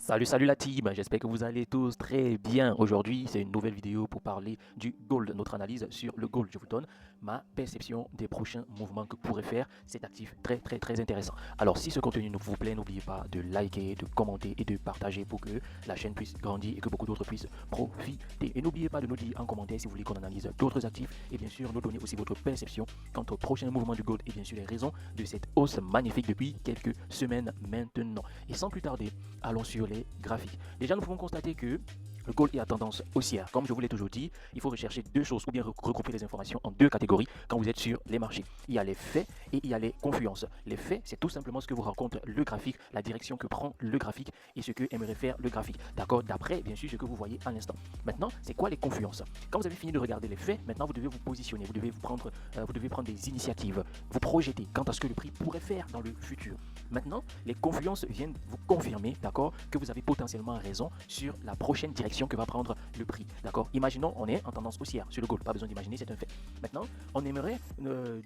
Salut la team, j'espère que vous allez tous très bien. Aujourd'hui, c'est une nouvelle vidéo pour parler du gold, notre analyse sur le gold. Je vous donne ma perception des prochains mouvements que pourrait faire cet actif très intéressant. Alors si ce contenu vous plaît, n'oubliez pas de liker, de commenter et de partager pour que la chaîne puisse grandir et que beaucoup d'autres puissent profiter. Et n'oubliez pas de nous dire en commentaire si vous voulez qu'on analyse d'autres actifs et bien sûr nous donner aussi votre perception quant au prochain mouvement du gold et bien sûr les raisons de cette hausse magnifique depuis quelques semaines maintenant. Et sans plus tarder, allons sur les graphiques. Déjà, nous pouvons constater que le gold est à tendance haussière. Comme je vous l'ai toujours dit, il faut rechercher deux choses ou bien regrouper les informations en deux catégories quand vous êtes sur les marchés. Il y a les faits et il y a les confluences. Les faits, c'est tout simplement ce que vous raconte le graphique, la direction que prend le graphique et ce que aimerait faire le graphique. D'accord? D'après, bien sûr, ce que vous voyez à l'instant. Maintenant, c'est quoi les confluences? Quand vous avez fini de regarder les faits, maintenant vous devez vous positionner, vous devez prendre des initiatives, vous projeter quant à ce que le prix pourrait faire dans le futur. Maintenant, les confluences viennent vous confirmer, d'accord, que vous avez potentiellement raison sur la prochaine direction que va prendre le prix. D'accord? Imaginons, on est en tendance haussière sur le gold. Pas besoin d'imaginer, c'est un fait. Maintenant, on aimerait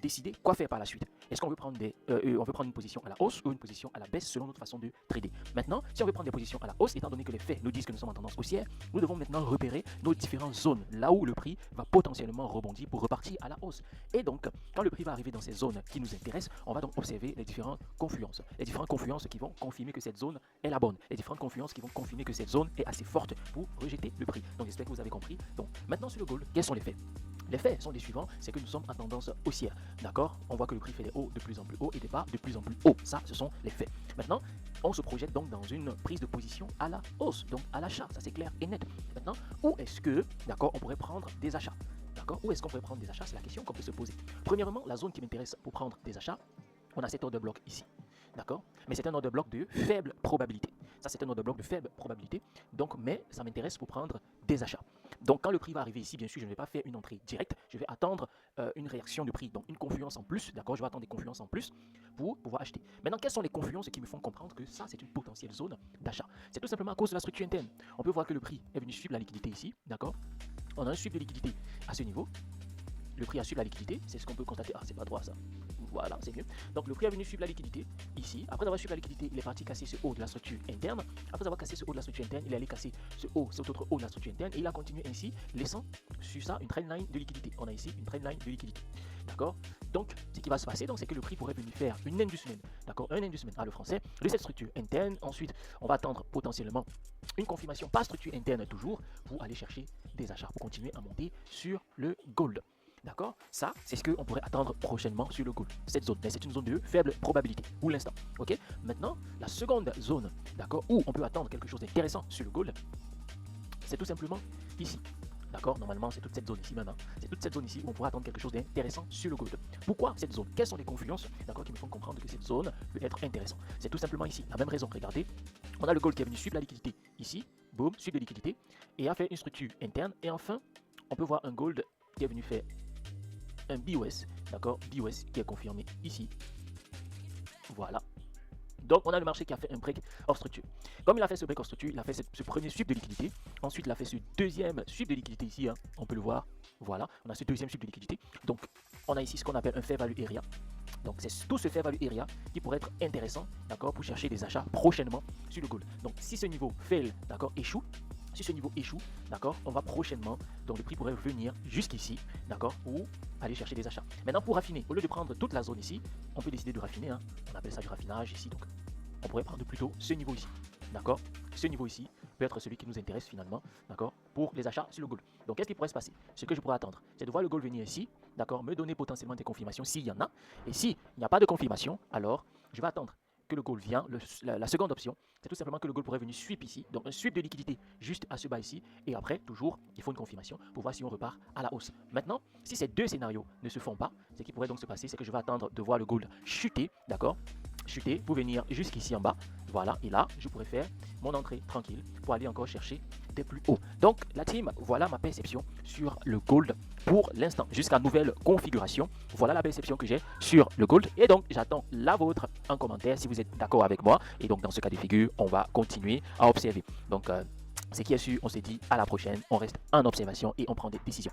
décider quoi faire par la suite. Est-ce qu'on veut prendre on veut prendre une position à la hausse ou une position à la baisse selon notre façon de trader? Maintenant, si on veut prendre des positions à la hausse, étant donné que les faits nous disent que nous sommes en tendance haussière, nous devons maintenant repérer nos différentes zones, là où le prix va potentiellement rebondir pour repartir à la hausse. Et donc, quand le prix va arriver dans ces zones qui nous intéressent, on va donc observer les différentes confluences. Les différentes confluences qui vont confirmer que cette zone est la bonne. Les différentes confluences qui vont confirmer que cette zone est assez forte pour rejeter le prix. Donc j'espère que vous avez compris. Donc maintenant sur le gold, quels sont les faits? Les faits sont les suivants, c'est que nous sommes en tendance haussière. D'accord? On voit que le prix fait des hauts de plus en plus hauts et des bas de plus en plus hauts. Ça, ce sont les faits. Maintenant, on se projette donc dans une prise de position à la hausse, donc à l'achat. Ça, c'est clair et net. Maintenant, où est-ce que, d'accord, on pourrait prendre des achats? D'accord? Où est-ce qu'on pourrait prendre des achats? C'est la question qu'on peut se poser. Premièrement, la zone qui m'intéresse pour prendre des achats, on a cet ordre de bloc ici. D'accord? Mais c'est un ordre de bloc de faible probabilité. Ça, c'est un ordre de bloc de faible probabilité. Donc, mais ça m'intéresse pour prendre des achats. Donc, quand le prix va arriver ici, bien sûr, je ne vais pas faire une entrée directe. Je vais attendre une réaction de prix, donc une confluence en plus. D'accord? Je vais attendre des confluences en plus pour pouvoir acheter. Maintenant, quelles sont les confluences qui me font comprendre que ça, c'est une potentielle zone d'achat? C'est tout simplement à cause de la structure interne. On peut voir que le prix est venu suivre la liquidité ici. D'accord? On a un suivi de liquidité à ce niveau. Le prix a suivi la liquidité, c'est ce qu'on peut constater. Ah, c'est pas droit ça. Voilà, c'est mieux. Donc le prix est venu suivre la liquidité ici. Après avoir suivi la liquidité, il est parti casser ce haut de la structure interne. Après avoir cassé ce haut de la structure interne, il est allé casser cet autre haut de la structure interne et il a continué ainsi, laissant sur ça une trendline de liquidité. On a ici une trendline de liquidité. D'accord? Donc, ce qui va se passer, c'est que le prix pourrait venir faire une inducement, d'accord, un inducement à le français, de cette structure interne. Ensuite, on va attendre potentiellement une confirmation par structure interne toujours pour aller chercher des achats, pour continuer à monter sur le gold. D'accord? Ça, c'est ce qu'on pourrait attendre prochainement sur le gold. Cette zone, mais c'est une zone de faible probabilité pour l'instant. Ok? Maintenant, la seconde zone, d'accord, où on peut attendre quelque chose d'intéressant sur le gold, c'est tout simplement ici. D'accord? Normalement, c'est toute cette zone ici même. Hein. C'est toute cette zone ici où on pourra attendre quelque chose d'intéressant sur le gold. Pourquoi cette zone? Quelles sont les confluences, d'accord, qui me font comprendre que cette zone peut être intéressante? C'est tout simplement ici. La même raison. Regardez, on a le gold qui est venu suivre la liquidité ici. Boum, suivre la liquidité et a fait une structure interne. Et enfin, on peut voir un gold qui est venu faire un BOS, d'accord, BOS qui est confirmé ici. Voilà. Donc on a le marché qui a fait un break hors structure. Comme il a fait ce break hors structure, il a fait ce premier sweep de liquidité. Ensuite, il a fait ce deuxième sweep de liquidité ici. Hein, on peut le voir. Voilà, on a ce deuxième sweep de liquidité. Donc on a ici ce qu'on appelle un fair value area. Donc c'est tout ce fair value area qui pourrait être intéressant, d'accord, pour chercher des achats prochainement sur le gold. Donc si ce niveau fail, d'accord, échoue, si ce niveau échoue, d'accord, on va prochainement, donc le prix pourrait venir jusqu'ici, d'accord, ou aller chercher des achats. Maintenant, pour raffiner, au lieu de prendre toute la zone ici, on peut décider de raffiner, hein, on appelle ça du raffinage ici, donc on pourrait prendre plutôt ce niveau ici, d'accord. Ce niveau ici peut être celui qui nous intéresse finalement, d'accord, pour les achats sur le gold. Donc, qu'est-ce qui pourrait se passer? Ce que je pourrais attendre, c'est de voir le gold venir ici, d'accord, me donner potentiellement des confirmations s'il y en a. Et s'il n'y a pas de confirmation, alors je vais attendre que le gold vient. La seconde option, c'est tout simplement que le gold pourrait venir sweep ici, donc un sweep de liquidité juste à ce bas ici, et après, toujours, il faut une confirmation pour voir si on repart à la hausse. Maintenant, si ces deux scénarios ne se font pas, ce qui pourrait donc se passer, c'est que je vais attendre de voir le gold chuter, d'accord, chuter pour venir jusqu'ici en bas. Voilà, et là, je pourrais faire mon entrée tranquille pour aller encore chercher des plus hauts. Donc, la team, voilà ma perception sur le gold pour l'instant, jusqu'à nouvelle configuration. Voilà la perception que j'ai sur le gold. Et donc, j'attends la vôtre en commentaire si vous êtes d'accord avec moi. Et donc, dans ce cas de figure, on va continuer à observer. Donc, ce qui est sûr, on s'est dit à la prochaine. On reste en observation et on prend des décisions.